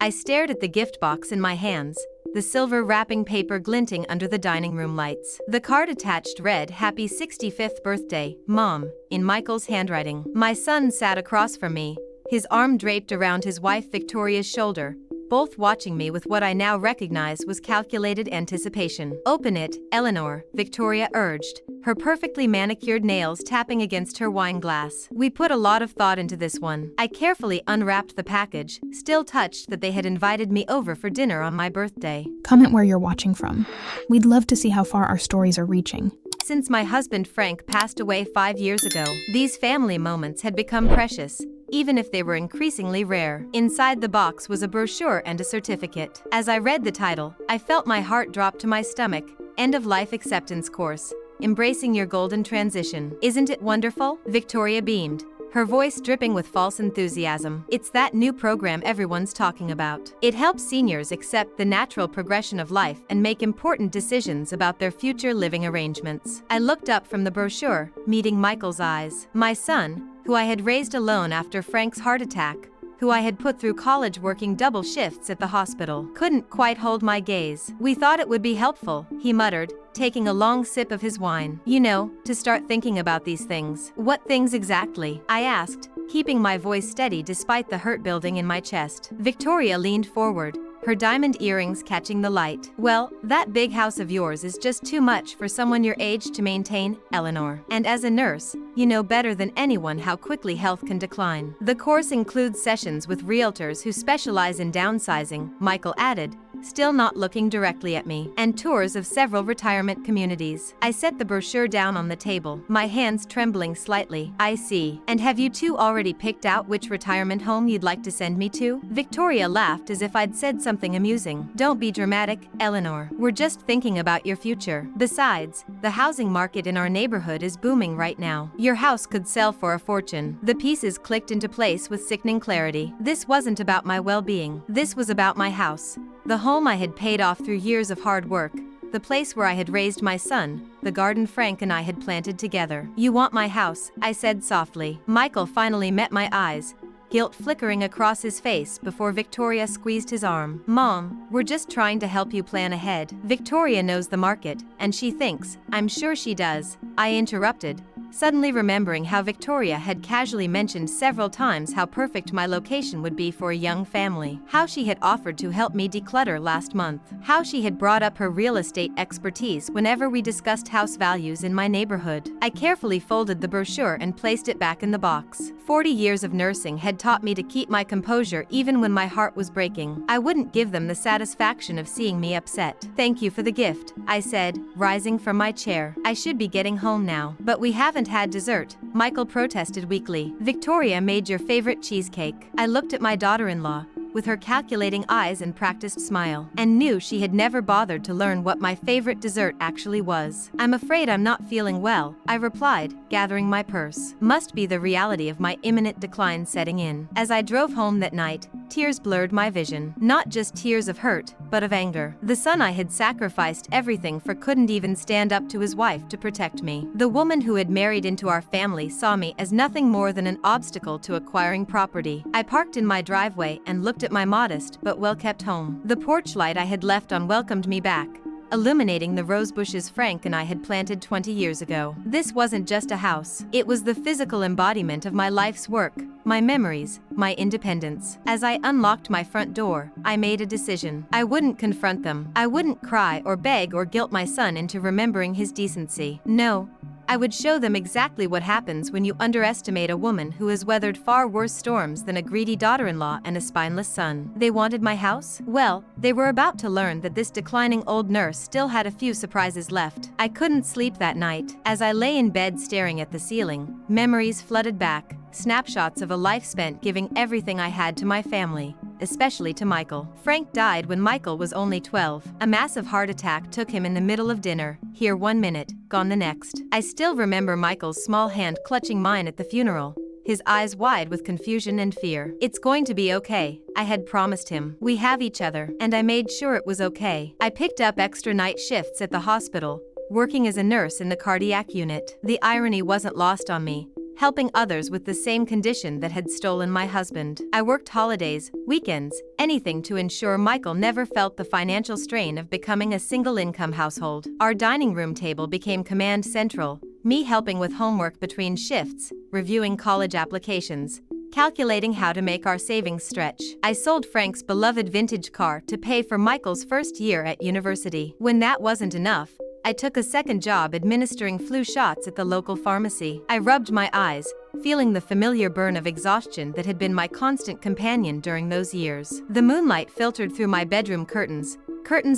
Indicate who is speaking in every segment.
Speaker 1: I stared at the gift box in my hands, the silver wrapping paper glinting under the dining room lights. The card attached read, "Happy 65th birthday, Mom," in Michael's handwriting. My son sat across from me, his arm draped around his wife Victoria's shoulder, both watching me with what I now recognize was calculated anticipation. "Open it, Eleanor," Victoria urged, her perfectly manicured nails tapping against her wine glass. We put a lot of thought into this one. I carefully unwrapped the package, still touched that they had invited me over for dinner on my birthday.
Speaker 2: Comment where you're watching from. We'd love to see how far our stories are reaching.
Speaker 1: Since my husband Frank passed away 5 years ago, these family moments had become precious, even if they were increasingly rare. Inside the box was a brochure and a certificate. As I read the title, I felt my heart drop to my stomach. End of Life Acceptance Course. Embracing Your Golden Transition. Isn't it wonderful? Victoria beamed, her voice dripping with false enthusiasm. It's that new program everyone's talking about. It helps seniors accept the natural progression of life and make important decisions about their future living arrangements. I looked up from the brochure, meeting Michael's eyes. My son, who I had raised alone after Frank's heart attack, who I had put through college working double shifts at the hospital, couldn't quite hold my gaze. "We thought it would be helpful," he muttered, taking a long sip of his wine. "You know, to start thinking about these things." "What things exactly?" I asked, keeping my voice steady despite the hurt building in my chest. Victoria leaned forward, her diamond earrings catching the light. "Well, that big house of yours is just too much for someone your age to maintain, Eleanor. And as a nurse, you know better than anyone how quickly health can decline. The course includes sessions with realtors who specialize in downsizing," Michael added, still not looking directly at me, "and tours of several retirement communities." I set the brochure down on the table, my hands trembling slightly. "I see. And have you two already picked out which retirement home you'd like to send me to?" Victoria laughed as if I'd said something amusing. "Don't be dramatic, Eleanor. We're just thinking about your future. Besides, the housing market in our neighborhood is booming right now. Your house could sell for a fortune." The pieces clicked into place with sickening clarity. This wasn't about my well-being. This was about my house. The home I had paid off through years of hard work, the place where I had raised my son, the garden Frank and I had planted together. "You want my house," I said softly. Michael finally met my eyes, guilt flickering across his face before Victoria squeezed his arm. "Mom, we're just trying to help you plan ahead. Victoria knows the market, and she thinks, I'm sure she does," I interrupted, suddenly remembering how Victoria had casually mentioned several times how perfect my location would be for a young family, how she had offered to help me declutter last month, how she had brought up her real estate expertise whenever we discussed house values in my neighborhood. I carefully folded the brochure and placed it back in the box. 40 years of nursing had taught me to keep my composure even when my heart was breaking. I wouldn't give them the satisfaction of seeing me upset. "Thank you for the gift," I said, rising from my chair. "I should be getting home now." "But we haven't had dessert," Michael protested weakly. "Victoria made your favorite cheesecake." I looked at my daughter-in-law, with her calculating eyes and practiced smile, and knew she had never bothered to learn what my favorite dessert actually was. "I'm afraid I'm not feeling well," I replied, gathering my purse. Must be the reality of my imminent decline setting in. As I drove home that night, tears blurred my vision. Not just tears of hurt, but of anger. The son I had sacrificed everything for couldn't even stand up to his wife to protect me. The woman who had married into our family saw me as nothing more than an obstacle to acquiring property. I parked in my driveway and looked at my modest but well-kept home. The porch light I had left on welcomed me back, illuminating the rose bushes Frank and I had planted 20 years ago. This wasn't just a house. It was the physical embodiment of my life's work, my memories, my independence. As I unlocked my front door, I made a decision. I wouldn't confront them. I wouldn't cry or beg or guilt my son into remembering his decency. No. I would show them exactly what happens when you underestimate a woman who has weathered far worse storms than a greedy daughter-in-law and a spineless son. They wanted my house? Well, they were about to learn that this declining old nurse still had a few surprises left. I couldn't sleep that night. As I lay in bed staring at the ceiling, memories flooded back, snapshots of a life spent giving everything I had to my family, especially to Michael. Frank died when Michael was only 12. A massive heart attack took him in the middle of dinner, here 1 minute, gone the next. I still remember Michael's small hand clutching mine at the funeral, his eyes wide with confusion and fear. "It's going to be okay," I had promised him. "We have each other." And I made sure it was okay. I picked up extra night shifts at the hospital, working as a nurse in the cardiac unit. The irony wasn't lost on me. helping others with the same condition that had stolen my husband. I worked holidays, weekends, anything to ensure Michael never felt the financial strain of becoming a single-income household. Our dining room table became command central, me helping with homework between shifts, reviewing college applications, calculating how to make our savings stretch. I sold Frank's beloved vintage car to pay for Michael's first year at university. When that wasn't enough, I took a second job administering flu shots at the local pharmacy. I rubbed my eyes, feeling the familiar burn of exhaustion that had been my constant companion during those years. The moonlight filtered through my bedroom curtains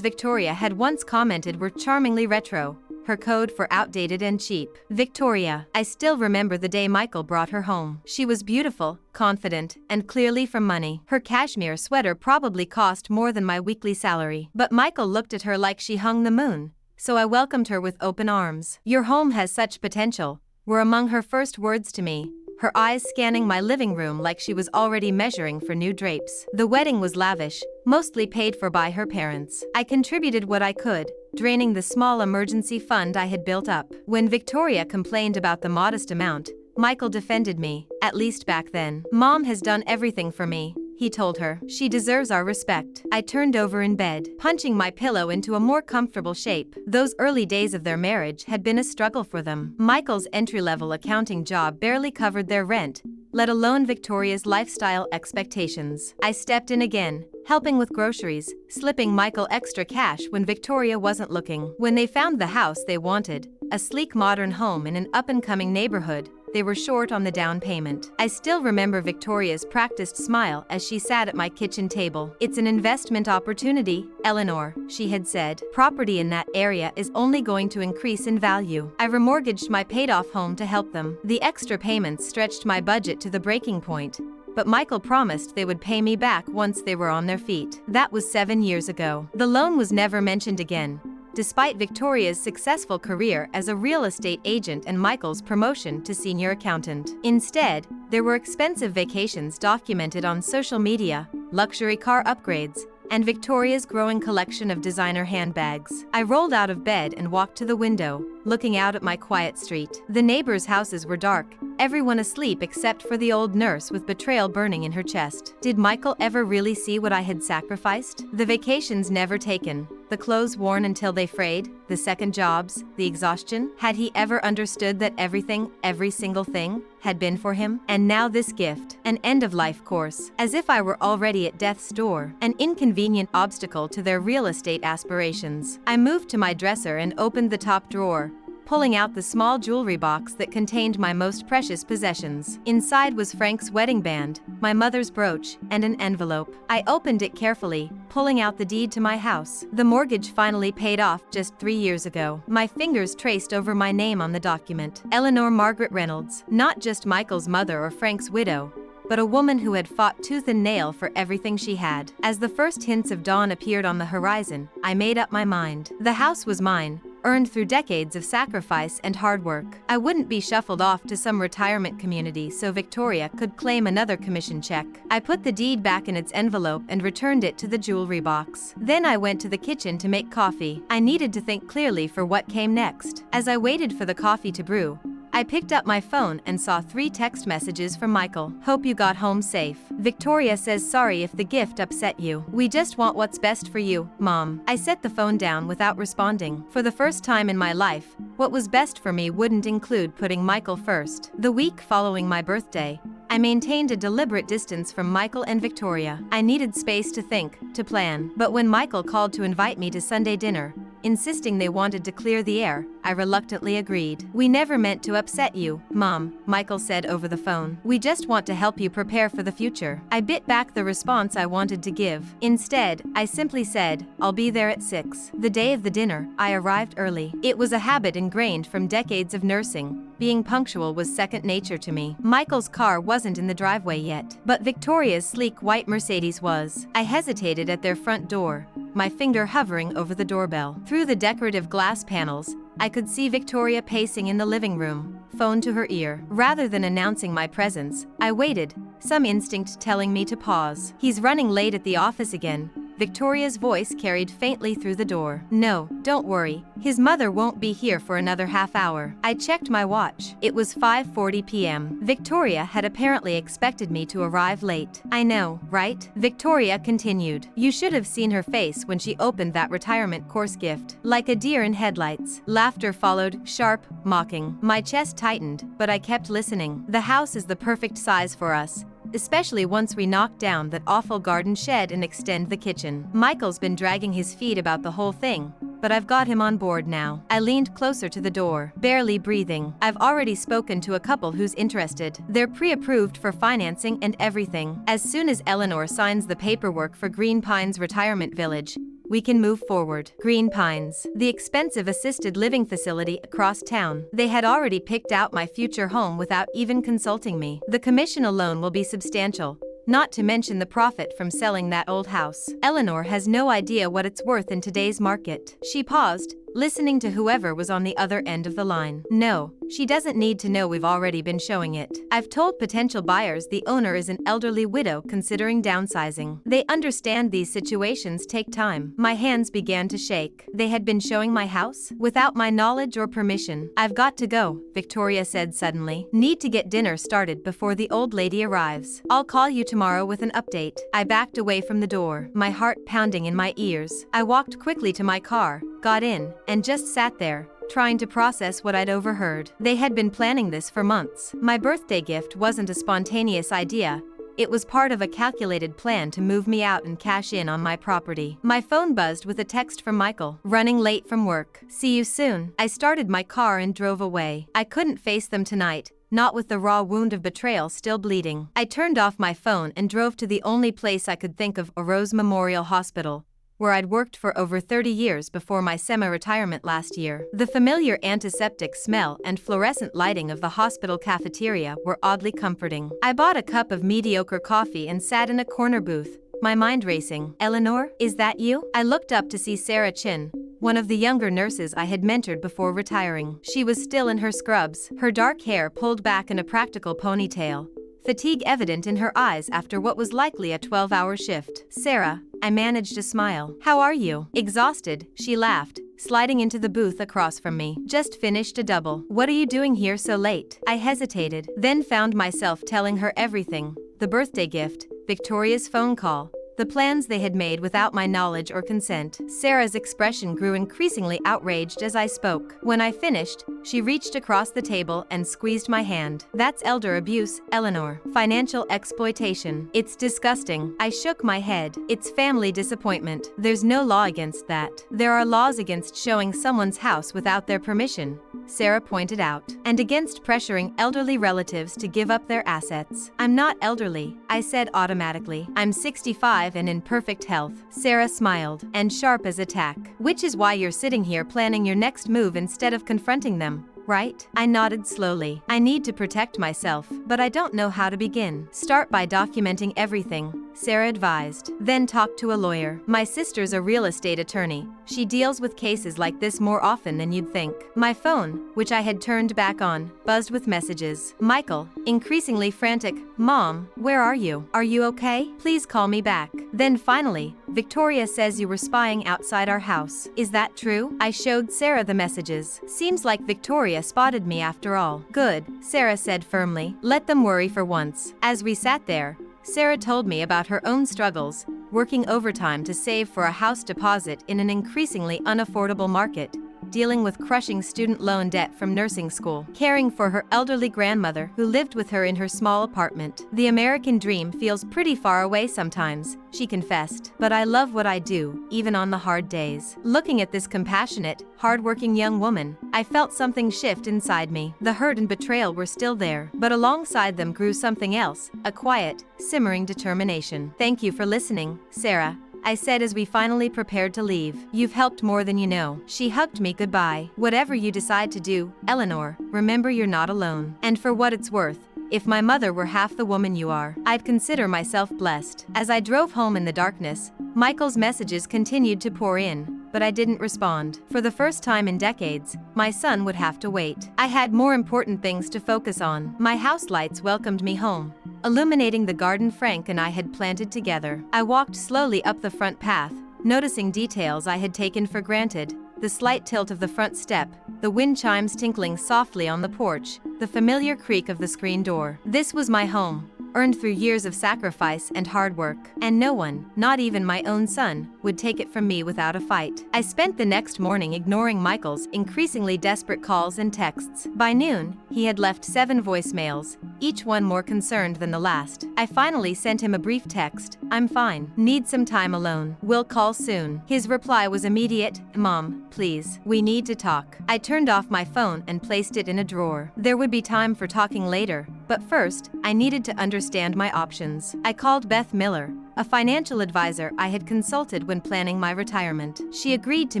Speaker 1: Victoria had once commented were charmingly retro, her code for outdated and cheap. Victoria. I still remember the day Michael brought her home. She was beautiful, confident, and clearly from money. Her cashmere sweater probably cost more than my weekly salary. But Michael looked at her like she hung the moon, so I welcomed her with open arms. "Your home has such potential," were among her first words to me, her eyes scanning my living room like she was already measuring for new drapes. The wedding was lavish, mostly paid for by her parents. I contributed what I could, draining the small emergency fund I had built up. When Victoria complained about the modest amount, Michael defended me, at least back then. "Mom has done everything for me," he told her. "She deserves our respect." I turned over in bed, punching my pillow into a more comfortable shape. Those early days of their marriage had been a struggle for them. Michael's entry-level accounting job barely covered their rent, let alone Victoria's lifestyle expectations. I stepped in again, helping with groceries, slipping Michael extra cash when Victoria wasn't looking. When they found the house they wanted, a sleek modern home in an up-and-coming neighborhood, they were short on the down payment. I still remember Victoria's practiced smile as she sat at my kitchen table. "It's an investment opportunity, Eleanor," she had said. "Property in that area is only going to increase in value." I remortgaged my paid-off home to help them. The extra payments stretched my budget to the breaking point, but Michael promised they would pay me back once they were on their feet. That was 7 years ago. The loan was never mentioned again, despite Victoria's successful career as a real estate agent and Michael's promotion to senior accountant. Instead, there were expensive vacations documented on social media, luxury car upgrades, and Victoria's growing collection of designer handbags. I rolled out of bed and walked to the window, looking out at my quiet street. The neighbors' houses were dark, everyone asleep except for the old nurse with betrayal burning in her chest. Did Michael ever really see what I had sacrificed? The vacations never taken, the clothes worn until they frayed, the second jobs, the exhaustion. Had he ever understood that everything, every single thing, had been for him? And now this gift, an end-of-life course, as if I were already at death's door, an inconvenient obstacle to their real estate aspirations. I moved to my dresser and opened the top drawer, pulling out the small jewelry box that contained my most precious possessions. Inside was Frank's wedding band, my mother's brooch, and an envelope. I opened it carefully, pulling out the deed to my house. The mortgage finally paid off just 3 years ago. My fingers traced over my name on the document. Eleanor Margaret Reynolds. Not just Michael's mother or Frank's widow, but a woman who had fought tooth and nail for everything she had. As the first hints of dawn appeared on the horizon, I made up my mind. The house was mine, earned through decades of sacrifice and hard work. I wouldn't be shuffled off to some retirement community so Victoria could claim another commission check. I put the deed back in its envelope and returned it to the jewelry box. Then I went to the kitchen to make coffee. I needed to think clearly for what came next. As I waited for the coffee to brew, I picked up my phone and saw 3 text messages from Michael. "Hope you got home safe. Victoria says sorry if the gift upset you. We just want what's best for you, Mom." I set the phone down without responding. For the first time in my life, what was best for me wouldn't include putting Michael first. The week following my birthday, I maintained a deliberate distance from Michael and Victoria. I needed space to think, to plan. But when Michael called to invite me to Sunday dinner, insisting they wanted to clear the air, I reluctantly agreed. "We never meant to upset you, Mom," Michael said over the phone. "We just want to help you prepare for the future." I bit back the response I wanted to give. Instead, I simply said, "I'll be there at 6. The day of the dinner, I arrived early. It was a habit ingrained from decades of nursing. Being punctual was second nature to me. Michael's car wasn't in the driveway yet, but Victoria's sleek white Mercedes was. I hesitated at their front door, my finger hovering over the doorbell. Through the decorative glass panels, I could see Victoria pacing in the living room, phone to her ear. Rather than announcing my presence, I waited, some instinct telling me to pause. "He's running late at the office again," Victoria's voice carried faintly through the door. "No, don't worry. His mother won't be here for another half hour." I checked my watch. It was 5:40 p.m. Victoria had apparently expected me to arrive late. "I know, right?" Victoria continued. "You should have seen her face when she opened that retirement course gift. Like a deer in headlights." Laughter followed, sharp, mocking. My chest tightened, but I kept listening. "The house is the perfect size for us, especially once we knock down that awful garden shed and extend the kitchen. Michael's been dragging his feet about the whole thing, but I've got him on board now." I leaned closer to the door, barely breathing. "I've already spoken to a couple who's interested. They're pre-approved for financing and everything. As soon as Eleanor signs the paperwork for Green Pines Retirement Village, we can move forward." Green Pines, the expensive assisted living facility across town. They had already picked out my future home without even consulting me. The commission alone will be substantial, not to mention the profit from selling that old house. "Eleanor has no idea what it's worth in today's market." She paused, listening to whoever was on the other end of the line. "No, she doesn't need to know. We've already been showing it. I've told potential buyers the owner is an elderly widow considering downsizing. They understand these situations take time." My hands began to shake. They had been showing my house without my knowledge or permission. "I've got to go," Victoria said suddenly. "Need to get dinner started before the old lady arrives. I'll call you tomorrow with an update." I backed away from the door, my heart pounding in my ears. I walked quickly to my car, got in, and just sat there, trying to process what I'd overheard. They had been planning this for months. My birthday gift wasn't a spontaneous idea. It was part of a calculated plan to move me out and cash in on my property. My phone buzzed with a text from Michael. "Running late from work. See you soon." I started my car and drove away. I couldn't face them tonight, not with the raw wound of betrayal still bleeding. I turned off my phone and drove to the only place I could think of, Rose Memorial Hospital, where I'd worked for over 30 years before my semi-retirement last year. The familiar antiseptic smell and fluorescent lighting of the hospital cafeteria were oddly comforting. I bought a cup of mediocre coffee and sat in a corner booth, my mind racing. "Eleanor, is that you?" I looked up to see Sarah Chin, one of the younger nurses I had mentored before retiring. She was still in her scrubs, her dark hair pulled back in a practical ponytail, fatigue evident in her eyes after what was likely a 12-hour shift. "Sarah," I managed a smile. "How are you?" "Exhausted," she laughed, sliding into the booth across from me. "Just finished a double." "What are you doing here so late?" I hesitated, then found myself telling her everything: the birthday gift, Victoria's phone call, the plans they had made without my knowledge or consent. Sarah's expression grew increasingly outraged as I spoke. When I finished, she reached across the table and squeezed my hand. "That's elder abuse, Eleanor. Financial exploitation. It's disgusting." I shook my head. "It's family disappointment. There's no law against that." "There are laws against showing someone's house without their permission," Sarah pointed out, "and against pressuring elderly relatives to give up their assets." "I'm not elderly," I said automatically. "I'm 65 and in perfect health." Sarah smiled, and sharp as a tack. "Which is why you're sitting here planning your next move instead of confronting them, right?" I nodded slowly. "I need to protect myself, but I don't know how to begin." "Start by documenting everything," Sarah advised. "Then talk to a lawyer. My sister's a real estate attorney. She deals with cases like this more often than you'd think." My phone, which I had turned back on, buzzed with messages. Michael, increasingly frantic: "Mom, where are you? Are you okay? Please call me back." Then finally, "Victoria says you were spying outside our house. Is that true?" I showed Sarah the messages. "Seems like Victoria spotted me after all." "Good," Sarah said firmly. "Let them worry for once." As we sat there, Sarah told me about her own struggles, working overtime to save for a house deposit in an increasingly unaffordable market, dealing with crushing student loan debt from nursing school, caring for her elderly grandmother who lived with her in her small apartment. "The American dream feels pretty far away sometimes," she confessed, "but I love what I do, even on the hard days." Looking at this compassionate, hardworking young woman, I felt something shift inside me. The hurt and betrayal were still there, but alongside them grew something else, a quiet, simmering determination. "Thank you for listening, Sarah," I said as we finally prepared to leave. "You've helped more than you know." She hugged me goodbye. "Whatever you decide to do, Eleanor, remember you're not alone. And for what it's worth, if my mother were half the woman you are, I'd consider myself blessed." As I drove home in the darkness, Michael's messages continued to pour in, but I didn't respond. For the first time in decades, my son would have to wait. I had more important things to focus on. My house lights welcomed me home, illuminating the garden Frank and I had planted together. I walked slowly up the front path, noticing details I had taken for granted: the slight tilt of the front step, the wind chimes tinkling softly on the porch, the familiar creak of the screen door. This was my home, earned through years of sacrifice and hard work, and no one, not even my own son, would take it from me without a fight. I spent the next morning ignoring Michael's increasingly desperate calls and texts. By noon, he had left 7 voicemails, each one more concerned than the last. I finally sent him a brief text: "I'm fine. Need some time alone. Will call soon." His reply was immediate: "Mom, please, we need to talk." I turned off my phone and placed it in a drawer. There would be time for talking later, but first, I needed to understand my options. I called Beth Miller, a financial advisor I had consulted when planning my retirement. She agreed to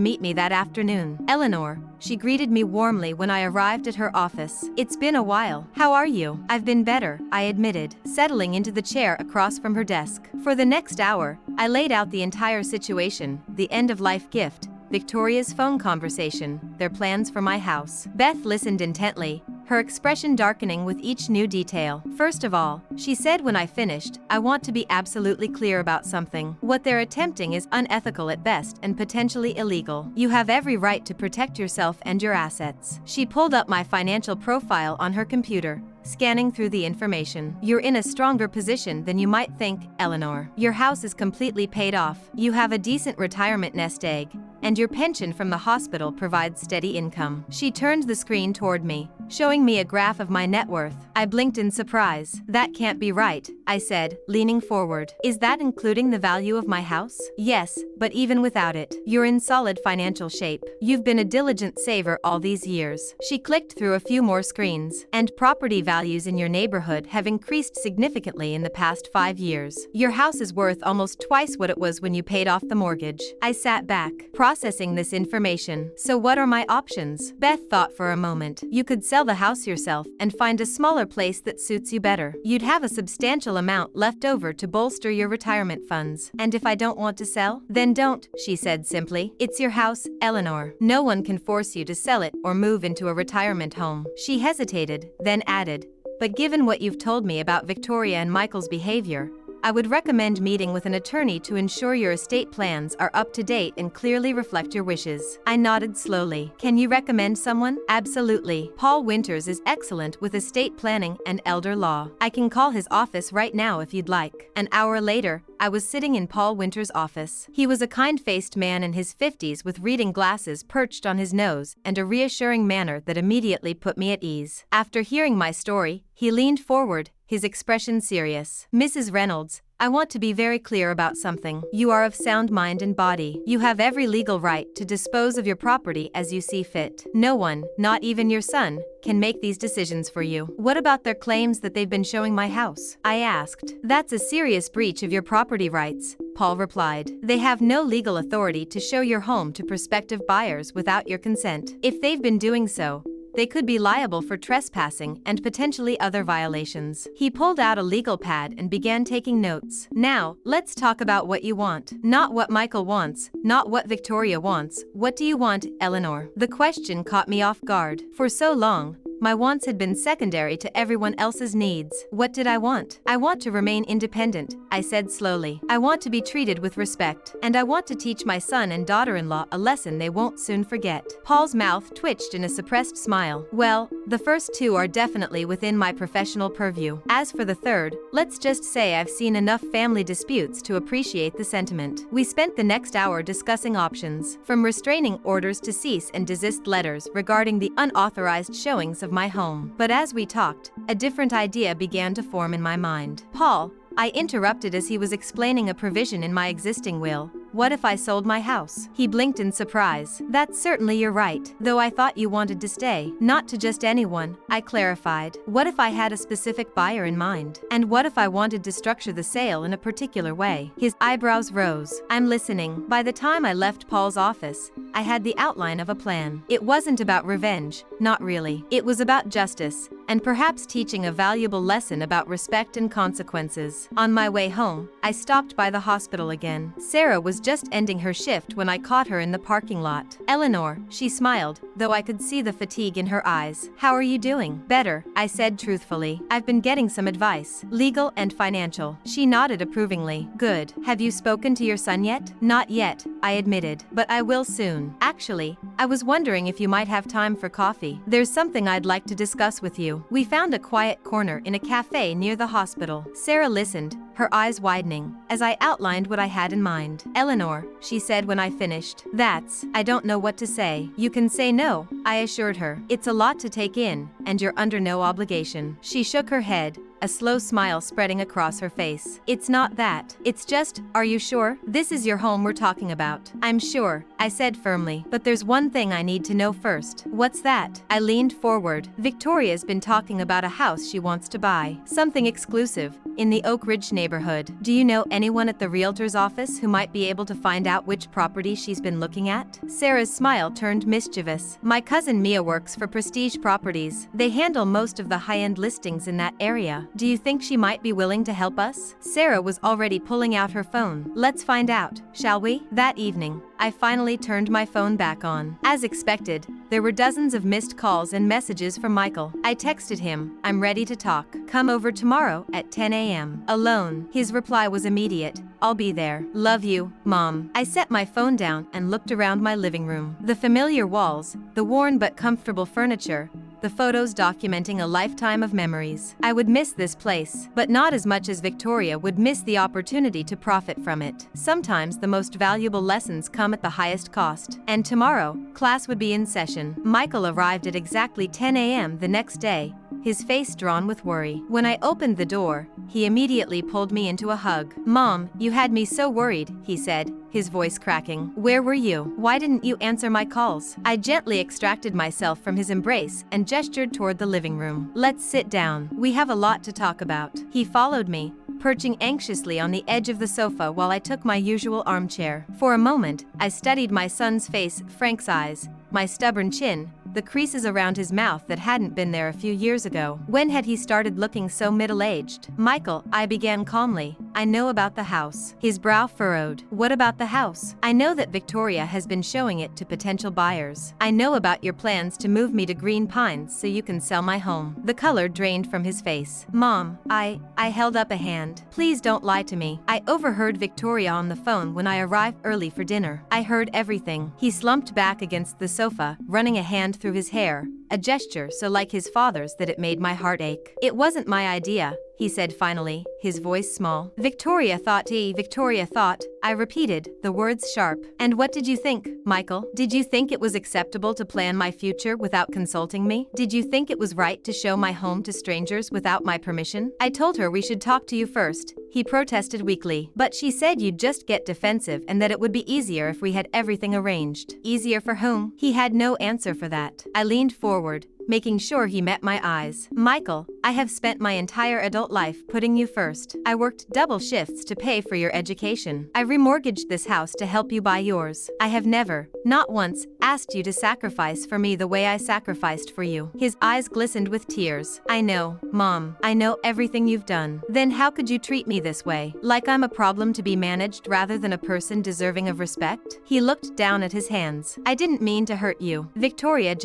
Speaker 1: meet me that afternoon. "Eleanor," she greeted me warmly when I arrived at her office. "It's been a while. How are you?" "I've been better," I admitted, settling into the chair across from her desk. For the next hour, I laid out the entire situation: the end-of-life gift, Victoria's phone conversation, their plans for my house. Beth listened intently, her expression darkening with each new detail. "First of all," she said when I finished, "I want to be absolutely clear about something. What they're attempting is unethical at best and potentially illegal. You have every right to protect yourself and your assets." She pulled up my financial profile on her computer, scanning through the information. "You're in a stronger position than you might think, Eleanor. Your house is completely paid off. You have a decent retirement nest egg, and your pension from the hospital provides steady income." She turned the screen toward me, showing me a graph of my net worth. I blinked in surprise. "That can't be right," I said, leaning forward. "Is that including the value of my house?" "Yes, but even without it, you're in solid financial shape. You've been a diligent saver all these years." She clicked through a few more screens. "And property values in your neighborhood have increased significantly in the past 5 years. Your house is worth almost twice what it was when you paid off the mortgage." I sat back, processing this information. "So what are my options?" Beth thought for a moment. "You could sell the house yourself and find a smaller place that suits you better. You'd have a substantial amount left over to bolster your retirement funds. And if I don't want to sell, then don't," she said simply. "It's your house, Eleanor. No one can force you to sell it or move into a retirement home." She hesitated, then added, "But given what you've told me about Victoria and Michael's behavior, I would recommend meeting with an attorney to ensure your estate plans are up to date and clearly reflect your wishes." I nodded slowly. "Can you recommend someone?" "Absolutely. Paul Winters is excellent with estate planning and elder law. I can call his office right now if you'd like." An hour later, I was sitting in Paul Winters' office. He was a kind-faced man in his 50s with reading glasses perched on his nose and a reassuring manner that immediately put me at ease. After hearing my story, he leaned forward, his expression serious. "Mrs. Reynolds, I want to be very clear about something. You are of sound mind and body. You have every legal right to dispose of your property as you see fit. No one, not even your son, can make these decisions for you." "What about their claims that they've been showing my house?" I asked. "That's a serious breach of your property rights," Paul replied. "They have no legal authority to show your home to prospective buyers without your consent. If they've been doing so, they could be liable for trespassing and potentially other violations." He pulled out a legal pad and began taking notes. "Now, let's talk about what you want. Not what Michael wants, not what Victoria wants. What do you want, Eleanor?" The question caught me off guard. For so long, my wants had been secondary to everyone else's needs. What did I want? "I want to remain independent," I said slowly. "I want to be treated with respect, and I want to teach my son and daughter-in-law a lesson they won't soon forget." Paul's mouth twitched in a suppressed smile. "Well, the first 2 are definitely within my professional purview. As for the third, let's just say I've seen enough family disputes to appreciate the sentiment." We spent the next hour discussing options, from restraining orders to cease and desist letters regarding the unauthorized showings of my home. But as we talked, a different idea began to form in my mind. "Paul," I interrupted as he was explaining a provision in my existing will, "what if I sold my house?" He blinked in surprise. "That's certainly your right, though I thought you wanted to stay." "Not to just anyone," I clarified. "What if I had a specific buyer in mind? And what if I wanted to structure the sale in a particular way?" His eyebrows rose. "I'm listening." By the time I left Paul's office, I had the outline of a plan. It wasn't about revenge, not really. It was about justice, and perhaps teaching a valuable lesson about respect and consequences. On my way home, I stopped by the hospital again. Sarah was was just ending her shift when I caught her in the parking lot. Eleanor, she smiled, though I could see the fatigue in her eyes. How are you doing? Better, I said truthfully. I've been getting some advice, legal and financial. She nodded approvingly. Good. Have you spoken to your son yet? Not yet, I admitted, but I will soon. Actually, I was wondering if you might have time for coffee. There's something I'd like to discuss with you. We found a quiet corner in a cafe near the hospital. Sarah listened, her eyes widening, as I outlined what I had in mind. Eleanor, she said when I finished. I don't know what to say. You can say no, I assured her. It's a lot to take in, and you're under no obligation. She shook her head, a slow smile spreading across her face. It's not that. It's just, are you sure? This is your home we're talking about. I'm sure, I said firmly, but there's one thing I need to know first. What's that? I leaned forward. Victoria's been talking about a house she wants to buy. Something exclusive, in the Oak Ridge neighborhood. Do you know anyone at the realtor's office who might be able to find out which property she's been looking at? Sarah's smile turned mischievous. My cousin Mia works for Prestige Properties. They handle most of the high-end listings in that area. Do you think she might be willing to help us? Sarah was already pulling out her phone. Let's find out, shall we? That evening, I finally turned my phone back on. As expected, there were dozens of missed calls and messages from Michael. I texted him, I'm ready to talk. Come over tomorrow at 10 a.m. Alone. His reply was immediate. I'll be there. Love you, Mom. I set my phone down and looked around my living room. The familiar walls, the worn but comfortable furniture, the photos documenting a lifetime of memories. I would miss this place, but not as much as Victoria would miss the opportunity to profit from it. Sometimes the most valuable lessons come at the highest cost. And tomorrow, class would be in session. Michael arrived at exactly 10 a.m. the next day, his face drawn with worry. When I opened the door, he immediately pulled me into a hug. Mom, you had me so worried, he said, his voice cracking. Where were you? Why didn't you answer my calls? I gently extracted myself from his embrace and gestured toward the living room. Let's sit down. We have a lot to talk about. He followed me, perching anxiously on the edge of the sofa while I took my usual armchair. For a moment, I studied my son's face, Frank's eyes, my stubborn chin, the creases around his mouth that hadn't been there a few years ago. When had he started looking so middle-aged? Michael, I began calmly. I know about the house. His brow furrowed. What about the house? I know that Victoria has been showing it to potential buyers. I know about your plans to move me to Green Pines so you can sell my home. The color drained from his face. Mom, I held up a hand. Please don't lie to me. I overheard Victoria on the phone when I arrived early for dinner. I heard everything. He slumped back against the sofa, running a hand through his hair, a gesture so like his father's that it made my heart ache. It wasn't my idea, he said finally, his voice small. Victoria thought, I repeated, the words sharp. And what did you think, Michael? Did you think it was acceptable to plan my future without consulting me? Did you think it was right to show my home to strangers without my permission? I told her we should talk to you first, he protested weakly. But she said you'd just get defensive and that it would be easier if we had everything arranged. Easier for whom? He had no answer for that. I leaned forward, making sure he met my eyes. Michael, I have spent my entire adult life putting you first. I worked double shifts to pay for your education. I remortgaged this house to help you buy yours. I have never, not once, asked you to sacrifice for me the way I sacrificed for you. His eyes glistened with tears. I know, Mom. I know everything you've done. Then how could you treat me this way? Like I'm a problem to be managed rather than a person deserving of respect? He looked down at his hands. I didn't mean to hurt you. Victoria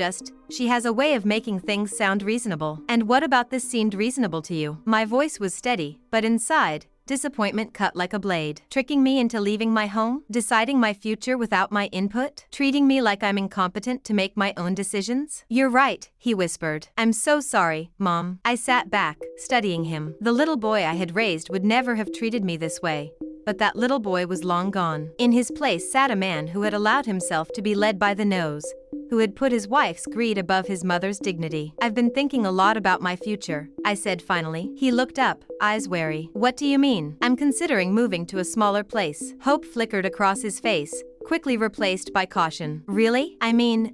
Speaker 1: she has a way of making things sound reasonable. And what about this seemed reasonable to you? My voice was steady, but inside, disappointment cut like a blade. Tricking me into leaving my home? Deciding my future without my input? Treating me like I'm incompetent to make my own decisions? You're right, he whispered. I'm so sorry, Mom. I sat back, studying him. The little boy I had raised would never have treated me this way. But that little boy was long gone. In his place sat a man who had allowed himself to be led by the nose, who had put his wife's greed above his mother's dignity. I've been thinking a lot about my future, I said finally. He looked up, eyes wary. What do you mean? I'm considering moving to a smaller place. Hope flickered across his face, quickly replaced by caution. Really? I mean,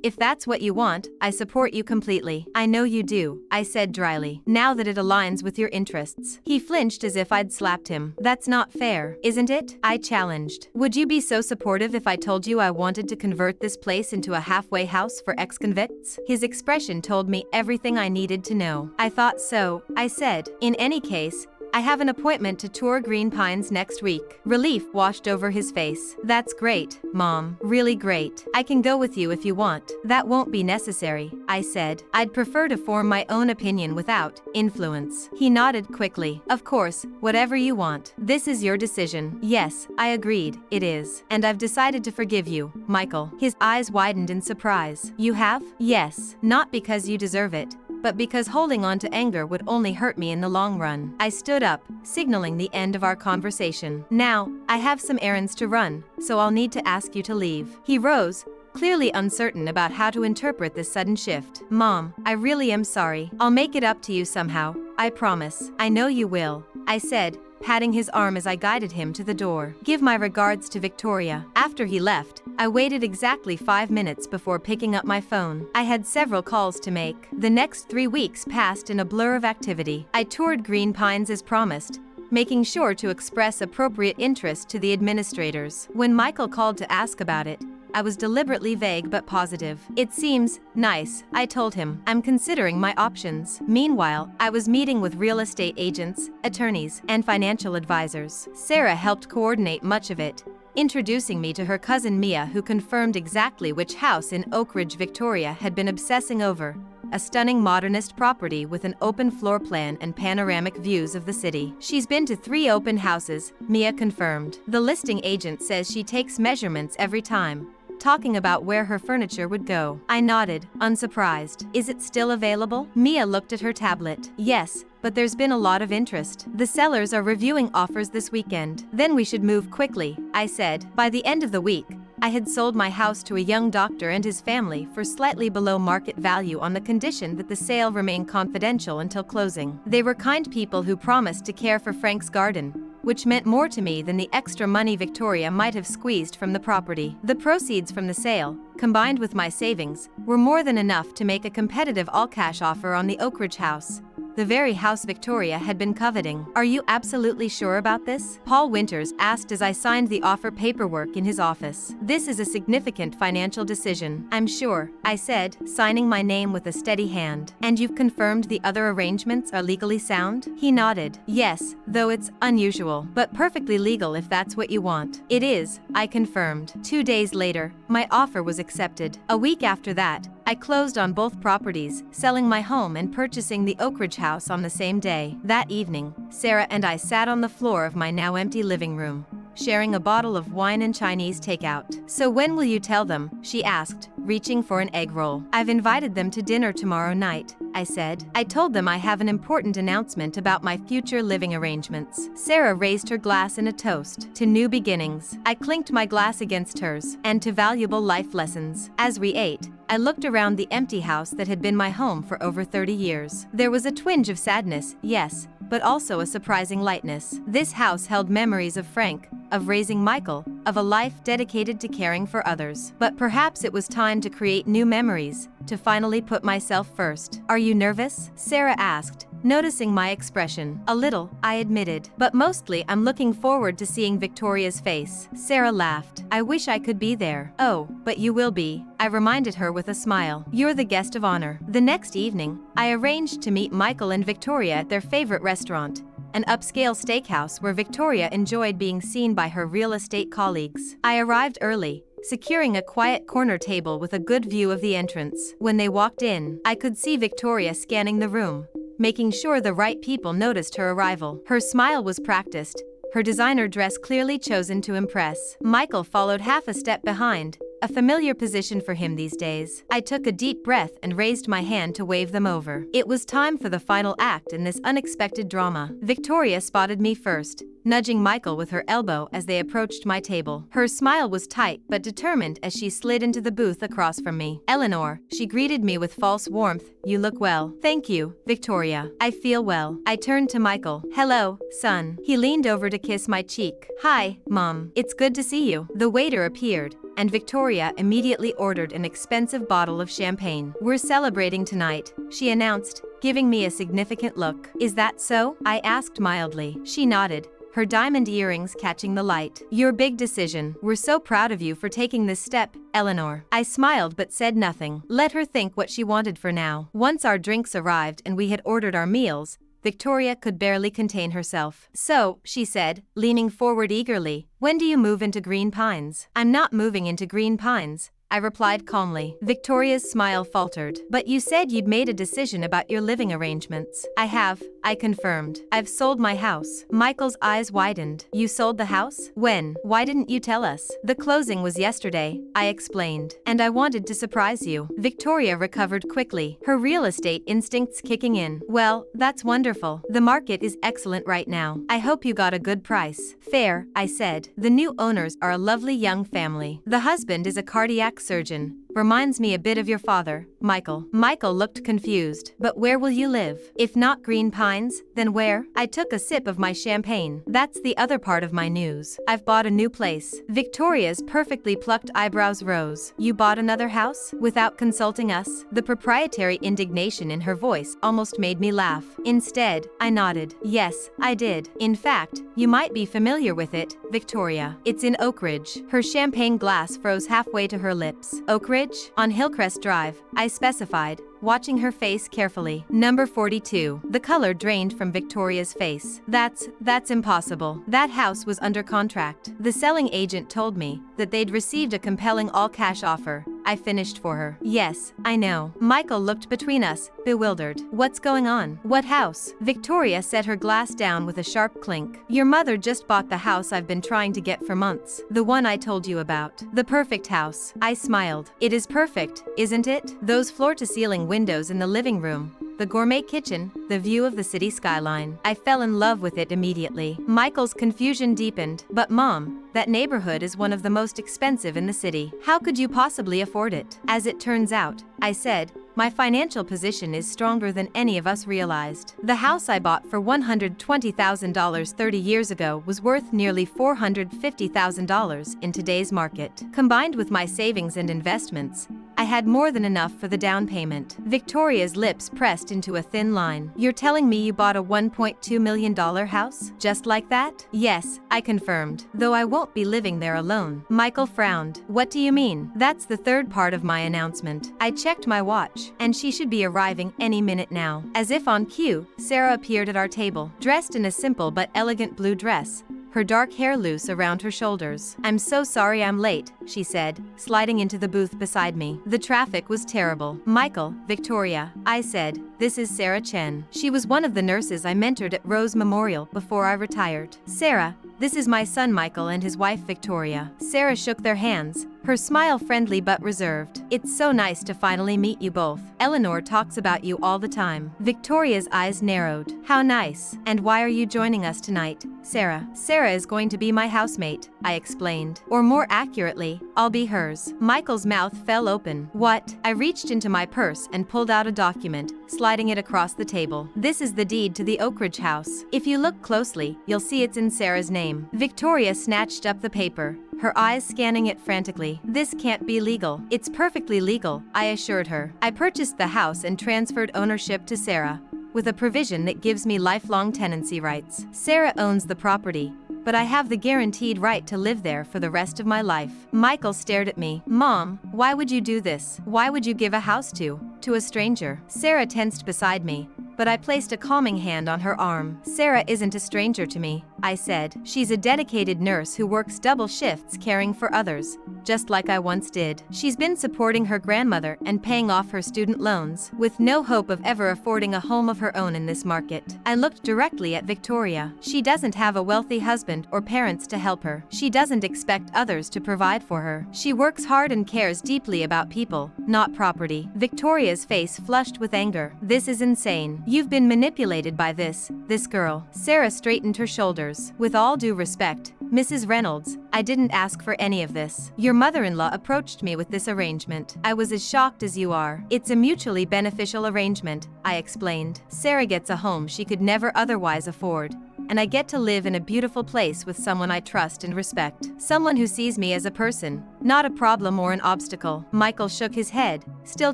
Speaker 1: if that's what you want, I support you completely. I know you do, I said dryly. Now that it aligns with your interests. He flinched as if I'd slapped him. That's not fair, isn't it? I challenged. Would you be so supportive if I told you I wanted to convert this place into a halfway house for ex-convicts? His expression told me everything I needed to know. I thought so, I said. In any case, I have an appointment to tour Green Pines next week. Relief washed over his face. That's great, Mom. Really great. I can go with you if you want. That won't be necessary, I said. I'd prefer to form my own opinion without influence. He nodded quickly. Of course, whatever you want. This is your decision. Yes, I agreed. It is. And I've decided to forgive you, Michael. His eyes widened in surprise. You have? Yes. Not because you deserve it, but because holding on to anger would only hurt me in the long run. I stood up, signaling the end of our conversation. Now, I have some errands to run, so I'll need to ask you to leave. He rose, clearly uncertain about how to interpret this sudden shift. Mom, I really am sorry. I'll make it up to you somehow, I promise. I know you will, I said, patting his arm as I guided him to the door. Give my regards to Victoria. After he left, I waited exactly 5 minutes before picking up my phone. I had several calls to make. The next 3 weeks passed in a blur of activity. I toured Green Pines as promised, making sure to express appropriate interest to the administrators. When Michael called to ask about it, I was deliberately vague but positive. It seems nice, I told him. I'm considering my options. Meanwhile, I was meeting with real estate agents, attorneys, and financial advisors. Sarah helped coordinate much of it, introducing me to her cousin Mia, who confirmed exactly which house in Oak Ridge, Victoria had been obsessing over. A stunning modernist property with an open floor plan and panoramic views of the city. She's been to 3 open houses, Mia confirmed. The listing agent says she takes measurements every time, talking about where her furniture would go. I nodded, unsurprised. Is it still available? Mia looked at her tablet. Yes, but there's been a lot of interest. The sellers are reviewing offers this weekend. Then we should move quickly, I said. By the end of the week, I had sold my house to a young doctor and his family for slightly below market value on the condition that the sale remain confidential until closing. They were kind people who promised to care for Frank's garden, which meant more to me than the extra money Victoria might have squeezed from the property. The proceeds from the sale, combined with my savings, were more than enough to make a competitive all-cash offer on the Oak Ridge house, the very house Victoria had been coveting. Are you absolutely sure about this? Paul Winters asked as I signed the offer paperwork in his office. This is a significant financial decision. I'm sure, I said, signing my name with a steady hand. And you've confirmed the other arrangements are legally sound? He nodded. Yes, though it's unusual, but perfectly legal if that's what you want. It is, I confirmed. 2 days later, my offer was accepted. A week after that, I closed on both properties, selling my home and purchasing the Oak Ridge house on the same day. That evening, Sarah and I sat on the floor of my now empty living room, sharing a bottle of wine and Chinese takeout. So when will you tell them? She asked, reaching for an egg roll. I've invited them to dinner tomorrow night, I said. I told them I have an important announcement about my future living arrangements. Sarah raised her glass in a toast to new beginnings. I clinked my glass against hers, and to valuable life lessons. As we ate, I looked around the empty house that had been my home for over 30 years. There was a twinge of sadness, yes, but also a surprising lightness. This house held memories of Frank, of raising Michael, of a life dedicated to caring for others. But perhaps it was time to create new memories, to finally put myself first. Are you nervous? Sarah asked, noticing my expression. A little, I admitted, but mostly I'm looking forward to seeing Victoria's face. Sarah laughed. I wish I could be there. Oh, but you will be, I reminded her with a smile. You're the guest of honor. The next evening, I arranged to meet Michael and Victoria at their favorite restaurant, an upscale steakhouse where Victoria enjoyed being seen by her real estate colleagues. I arrived early, securing a quiet corner table with a good view of the entrance. When they walked in, I could see Victoria scanning the room, making sure the right people noticed her arrival. Her smile was practiced, her designer dress clearly chosen to impress. Michael followed half a step behind, a familiar position for him these days. I took a deep breath and raised my hand to wave them over. It was time for the final act in this unexpected drama. Victoria spotted me first, nudging Michael with her elbow as they approached my table. Her smile was tight but determined as she slid into the booth across from me. Eleanor, she greeted me with false warmth. You look well. Thank you, Victoria. I feel well. I turned to Michael. Hello, son. He leaned over to kiss my cheek. Hi, Mom. It's good to see you. The waiter appeared, and Victoria immediately ordered an expensive bottle of champagne. We're celebrating tonight, she announced, giving me a significant look. Is that so? I asked mildly. She nodded, her diamond earrings catching the light. Your big decision. We're so proud of you for taking this step, Eleanor. I smiled but said nothing. Let her think what she wanted for now. Once our drinks arrived and we had ordered our meals, Victoria could barely contain herself. So, she said, leaning forward eagerly, when do you move into Green Pines? I'm not moving into Green Pines, I replied calmly. Victoria's smile faltered. But you said you'd made a decision about your living arrangements. I have, I confirmed. I've sold my house. Michael's eyes widened. You sold the house? When? Why didn't you tell us? The closing was yesterday, I explained. And I wanted to surprise you. Victoria recovered quickly, her real estate instincts kicking in. Well, that's wonderful. The market is excellent right now. I hope you got a good price. Fair, I said. The new owners are a lovely young family. The husband is a cardiac surgeon. Reminds me a bit of your father, Michael. Michael looked confused. But where will you live? If not Green Pines, then where? I took a sip of my champagne. That's the other part of my news. I've bought a new place. Victoria's perfectly plucked eyebrows rose. You bought another house? Without consulting us? The proprietary indignation in her voice almost made me laugh. Instead, I nodded. Yes, I did. In fact, you might be familiar with it, Victoria. It's in Oak Ridge. Her champagne glass froze halfway to her lips. Oak Ridge? On Hillcrest Drive, I specified, watching her face carefully. Number 42. The color drained from Victoria's face. That's impossible. That house was under contract. The selling agent told me that they'd received a compelling all-cash offer. I finished for her. Yes, I know. Michael looked between us, bewildered. What's going on? What house? Victoria set her glass down with a sharp clink. Your mother just bought the house I've been trying to get for months. The one I told you about. The perfect house. I smiled. It is perfect, isn't it? Those floor-to-ceiling windows in the living room, the gourmet kitchen, the view of the city skyline. I fell in love with it immediately. Michael's confusion deepened. But Mom, that neighborhood is one of the most expensive in the city. How could you possibly afford it? As it turns out, I said, my financial position is stronger than any of us realized. The house I bought for $120,000 30 years ago was worth nearly $450,000 in today's market. Combined with my savings and investments, I had more than enough for the down payment. Victoria's lips pressed into a thin line. You're telling me you bought a $1.2 million house? Just like that? Yes, I confirmed. Though I won't be living there alone. Michael frowned. What do you mean? That's the third part of my announcement. I checked my watch, and she should be arriving any minute now. As if on cue, Sarah appeared at our table, dressed in a simple but elegant blue dress, her dark hair loose around her shoulders. I'm so sorry I'm late, she said, sliding into the booth beside me. The traffic was terrible. Michael, Victoria, I said, this is Sarah Chen. She was one of the nurses I mentored at Rose Memorial before I retired. Sarah, this is my son Michael and his wife Victoria. Sarah shook their hands, her smile friendly but reserved. It's so nice to finally meet you both. Eleanor talks about you all the time. Victoria's eyes narrowed. How nice. And why are you joining us tonight, Sarah? Sarah is going to be my housemate, I explained. Or more accurately, I'll be hers. Michael's mouth fell open. What? I reached into my purse and pulled out a document, sliding it across the table. This is the deed to the Oak Ridge house. If you look closely, you'll see it's in Sarah's name. Victoria snatched up the paper, her eyes scanning it frantically. This can't be legal. It's perfectly legal, I assured her. I purchased the house and transferred ownership to Sarah, with a provision that gives me lifelong tenancy rights. Sarah owns the property, but I have the guaranteed right to live there for the rest of my life. Michael stared at me. Mom, why would you do this? Why would you give a house to a stranger? Sarah tensed beside me, but I placed a calming hand on her arm. Sarah isn't a stranger to me, I said. She's a dedicated nurse who works double shifts caring for others, just like I once did. She's been supporting her grandmother and paying off her student loans, with no hope of ever affording a home of her own in this market. I looked directly at Victoria. She doesn't have a wealthy husband or parents to help her. She doesn't expect others to provide for her. She works hard and cares deeply about people, not property. Victoria's face flushed with anger. This is insane. You've been manipulated by this girl. Sarah straightened her shoulders. With all due respect, Mrs. Reynolds, I didn't ask for any of this. Your mother-in-law approached me with this arrangement. I was as shocked as you are. It's a mutually beneficial arrangement, I explained. Sarah gets a home she could never otherwise afford, and I get to live in a beautiful place with someone I trust and respect. Someone who sees me as a person, not a problem or an obstacle. Michael shook his head, still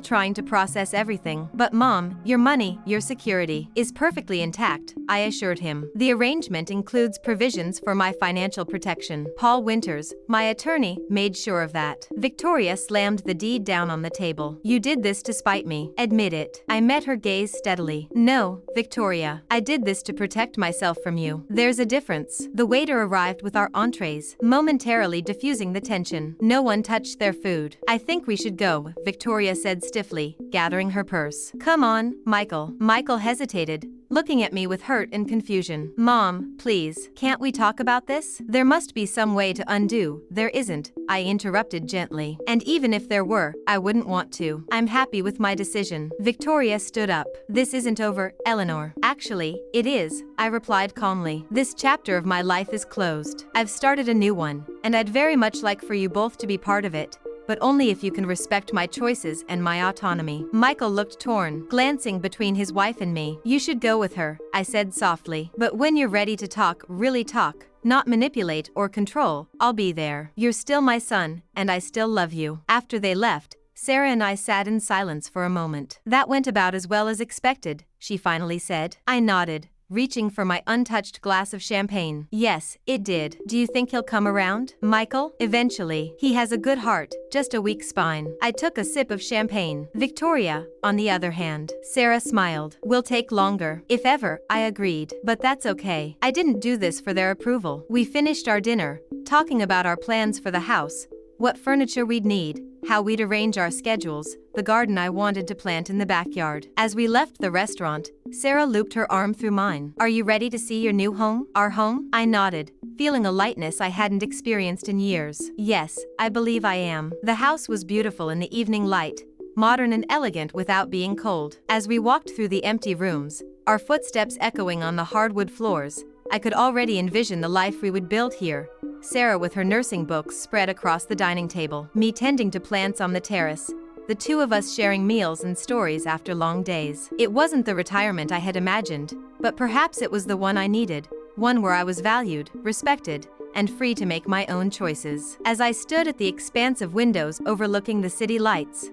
Speaker 1: trying to process everything. But Mom, your money, your security, is perfectly intact, I assured him. The arrangement includes provisions for my financial protection. Paul Winters, my attorney, made sure of that. Victoria slammed the deed down on the table. You did this to spite me. Admit it. I met her gaze steadily. No, Victoria. I did this to protect myself from you. There's a difference. The waiter arrived with our entrees, momentarily diffusing the tension. No one touched their food. I think we should go, Victoria said stiffly, gathering her purse. Come on, Michael. Michael hesitated, looking at me with hurt and confusion. Mom, please, can't we talk about this? There must be some way to undo. There isn't, I interrupted gently. And even if there were, I wouldn't want to. I'm happy with my decision. Victoria stood up. This isn't over, Eleanor. Actually, it is, I replied calmly. This chapter of my life is closed. I've started a new one, and I'd very much like for you both to be part of it, but only if you can respect my choices and my autonomy. Michael looked torn, glancing between his wife and me. You should go with her, I said softly. But when you're ready to talk, really talk, not manipulate or control, I'll be there. You're still my son, and I still love you. After they left, Sarah and I sat in silence for a moment. That went about as well as expected, she finally said. I nodded, reaching for my untouched glass of champagne. Yes, it did. Do you think he'll come around, Michael? Eventually. He has a good heart, just a weak spine. I took a sip of champagne. Victoria, on the other hand. Sarah smiled. Will take longer. If ever, I agreed. But that's okay. I didn't do this for their approval. We finished our dinner, talking about our plans for the house, what furniture we'd need, how we'd arrange our schedules, the garden I wanted to plant in the backyard. As we left the restaurant, Sarah looped her arm through mine. Are you ready to see your new home? Our home? I nodded, feeling a lightness I hadn't experienced in years. Yes, I believe I am. The house was beautiful in the evening light, modern and elegant without being cold. As we walked through the empty rooms, our footsteps echoing on the hardwood floors, I could already envision the life we would build here. Sarah with her nursing books spread across the dining table, me tending to plants on the terrace, the two of us sharing meals and stories after long days. It wasn't the retirement I had imagined, but perhaps it was the one I needed, one where I was valued, respected, and free to make my own choices. As I stood at the expanse of windows overlooking the city lights,